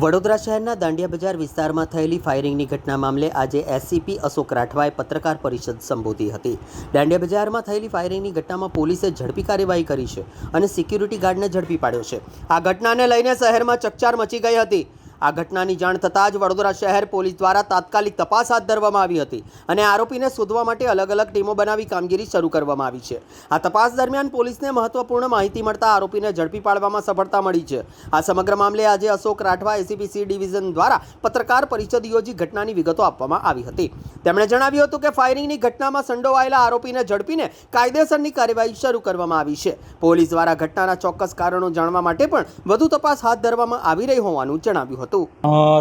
વડોદરા શહેરના દાંડિયા બજાર વિસ્તારમાં થયેલી ફાયરિંગની ઘટના મામલે આજે એસસીપી અશોક રાઠવાએ પત્રકાર પરિષદ સંબોધી હતી। દાંડિયા બજારમાં થયેલી ફાયરિંગની ઘટનામાં પોલીસે ઝડપી કાર્યવાહી કરી છે અને સિક્યુરિટી ગાર્ડને ઝડપી પાડ્યો છે। આ ઘટનાને લઈને શહેરમાં ચકચાર મચી ગઈ હતી। આ ઘટનાની જાણ થતાં જ વડોદરા શહેર પોલીસ દ્વારા તાત્કાલિક તપાસ હાથ ધરવામાં આવી હતી અને આરોપીને શોધવા માટે અલગ અલગ ટીમો બનાવી કામગીરી શરૂ કરવામાં આવી છે। આ તપાસ દરમિયાન પોલીસને મહત્વપૂર્ણ માહિતી મળતા આરોપીને ઝડપી પાડવામાં સફળતા મળી છે। આ સમગ્ર મામલે આજે Ashok Rathwa ACP C division દ્વારા પત્રકાર પરિષદ યોજી ઘટનાની વિગતો આપવામાં આવી હતી। તેમણે જણાવ્યું હતું કે ફાયરિંગની ઘટનામાં સંડોવાયેલા આરોપીને ઝડપીને કાયદેસરની કાર્યવાહી શરૂ કરવામાં આવી છે। પોલીસ દ્વારા ઘટનાના ચોક્કસ કારણો જાણવા માટે પણ વધુ તપાસ હાથ ધરવામાં આવી રહી હોવાનું જણાવ્યું હતું।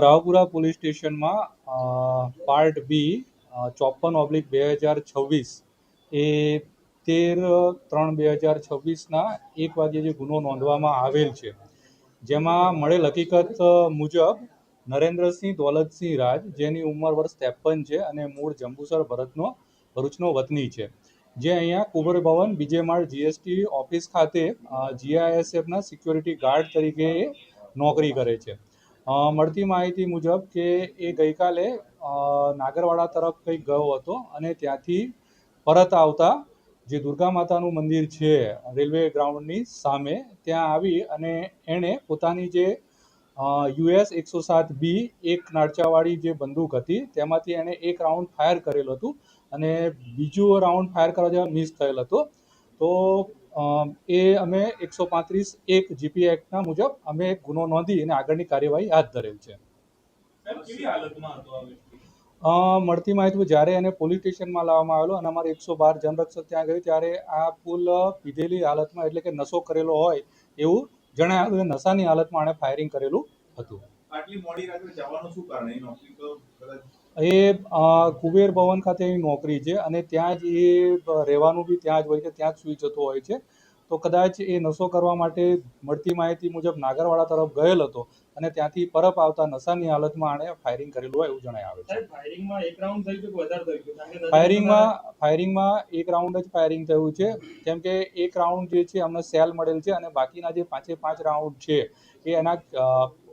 રાવપુરા પોલીસ સ્ટેશનમાં પાર્ટ બી 54/2026 એ 13/3/2026 1 વાગ્યે જે ગુનો નોંધવામાં આવેલ છે, જેમાં મળેલ હકીકત મુજબ નરેન્દ્રસિંહ દોલતસિંહ રાજ, જેની ઉંમર વર્ષ 53 છે અને મૂળ જંબુસર ભરૂચનો વતની છે, જે અહીંયા કુબર ભવન બીજે માળ જીએસટી ઓફિસ ખાતે જીઆઈએસએફના સિક્યોરિટી ગાર્ડ તરીકે નોકરી કરે છે। મળતી માહિતી મુજબ કે એ ગઈકાલે નાગરવાડા તરફ કંઈક ગયો હતો અને ત્યાંથી પરત આવતા જે દુર્ગા માતાનું મંદિર છે રેલવે ગ્રાઉન્ડની સામે, ત્યાં આવી અને એણે પોતાની જે US 107B એક નાળચાવાળી જે બંદૂક હતી તેમાંથી એણે એક રાઉન્ડ ફાયર કરેલું હતું અને બીજું રાઉન્ડ ફાયર કરવા જવા મિસ થયેલ હતો। તો એ અમે 135(1) જીપી એક્ટના મુજબ અમે ગુનો નોંધી અને આગળની કાર્યવાહી હાથ ધરેલ છે। મળતી માહિતી જ્યારે એને પોલીસ સ્ટેશનમાં લાવવામાં આવેલો અને અમારે 112 જનરક્ષક ત્યાં ગયું ત્યારે આ ફૂલ પીધેલી હાલતમાં, એટલે કે નશો કરેલો હોય એવું જણાવ્યું। નશાની હાલતમાં એણે ફાયરિંગ કરેલું હતું। આટલી મોડી રાત્રે જવાનું શું કારણ? એ નોકરી તો એ કુબેર ભવન ખાતે નોકરી છે અને ત્યાં જ એ રહેવાનું બી ત્યાં જ હોય છે, ત્યાં જ સૂઈ જતો હોય છે। તો કદાચ એ નશો કરવા માટે મળતી માહિતી મુજબ નાગરવાડા તરફ ગયેલ હતો અને ત્યાંથી પરત આવતા નશાની હાલતમાં આણે ફાયરિંગ કરેલું હોય એવું જણાય આવે છે। ફાયરિંગમાં એક રાઉન્ડ થઈ ગયું કે વધારે થઈ ગયું? ફાયરિંગમાં એક રાઉન્ડ જ ફાયરિંગ થયું છે, કેમ કે એક રાઉન્ડ જે છે અમને સેલ મળેલ છે અને બાકીના જે 5 રાઉન્ડ છે એ એના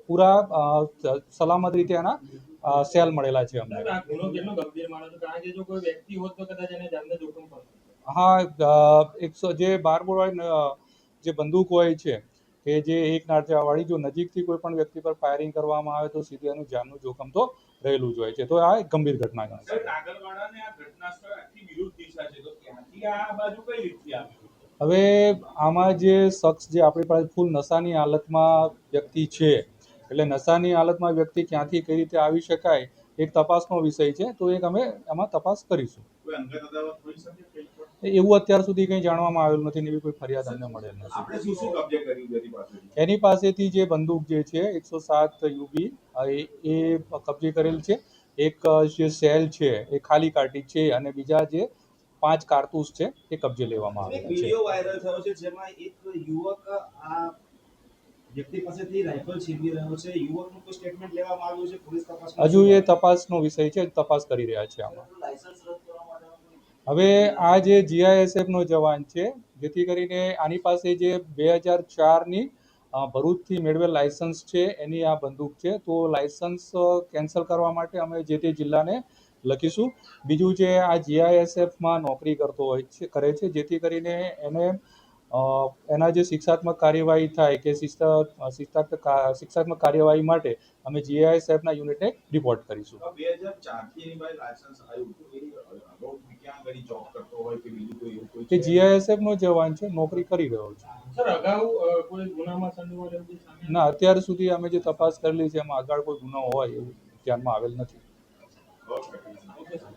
પૂરા સલામત રીતે એના સેલ મળેલા છે અમને। આ ગુનો કેટલો ગંભીર માનો છો? કારણ કે જો કોઈ વ્યક્તિ હોત તો કદાચ એને જાનને જોખમ પડતું। હા, 112 જે બંદૂક હોય છે કે જે એક નાળચાવાળી, જો નજીકથી કોઈ પણ વ્યક્તિ પર ફાયરિંગ કરવામાં આવે તો સીધું એનું જાનનું જોખમ તો રહેલું જ હોય છે। તો આ એક ગંભીર ઘટના ગણાય છે। નાગરવાડાને આ ઘટના સ્થળ આખી વિરુદ્ધ દિશા છે, તો ત્યાંથી આ બાજુ કઈ રીતથી આવ્યું? હવે આમાં જે શખ્સ જે આપણી પાસે ફૂલ નશાની હાલતમાં વ્યક્તિ છે, એટલે નશાની હાલતમાં વ્યક્તિ ક્યાંથી કઈ રીતે આવી શકાય એક તપાસનો વિષય છે, તો એક અમે એમાં તપાસ કરીશું। એવું અત્યાર સુધી કંઈ જાણવામાં આવેલું નથી, એવી કોઈ ફરિયાદ અમને મળેલ નથી। એની પાસેથી જે બંદૂક જે છે 107 UB એ કબજે કરેલ છે। એક જે સેલ છે એ ખાલી કાર્ટિજ છે અને બીજા જે 5 કારતૂસ છે એ કબજે લેવામાં આવેલા છે। વિડિયો વાયરલ થયો છે જેમાં એક યુવક આ વ્યક્તિ પાસેથી રાઇફલ છીનવી રહ્યો છે। યુવકનું કોઈ સ્ટેટમેન્ટ લેવામાં આવ્યું છે? પોલીસ તપાસ હજુ એ તપાસનો વિષય છે, તપાસ કરી રહ્યા છે આમાં। હવે આ જે જીઆઈએસએફનો જવાન છે, જેથી કરીને આની પાસે જે 2004ની ભરૂચથી મેળવેલ લાયસન્સ છે એની આ બંદૂક છે, તો લાયસન્સ કેન્સલ કરવા માટે અમે જે તે જિલ્લાને લખીશું। બીજું જે આ જીઆઈએસએફમાં નોકરી કરતો હોય છે કરે છે, જેથી કરીને એને એના જે શિક્ષાત્મક કાર્યવાહી થાય કે શિક્ષાત્મક કાર્યવાહી માટે અમે જીઆઈએસએફના યુનિટને રિપોર્ટ કરીશું। 2004થી એની પાસે લાયસન્સ આવ્યું તો એ ક્યાં ગઈ જોબ કરતો હોય કે બીજું કોઈ કે જીઆઈએસએફનો જવાન છે, નોકરી કરી રહ્યો છે। સર, અગાઉ કોઈ ગુનામાં સંડોવાયેલો છે? ના, અત્યાર સુધી અમે જે તપાસ કરેલી છે એમાં આગળ કોઈ ગુનો હોય એવું ધ્યાનમાં આવેલ નથી। Okay sir.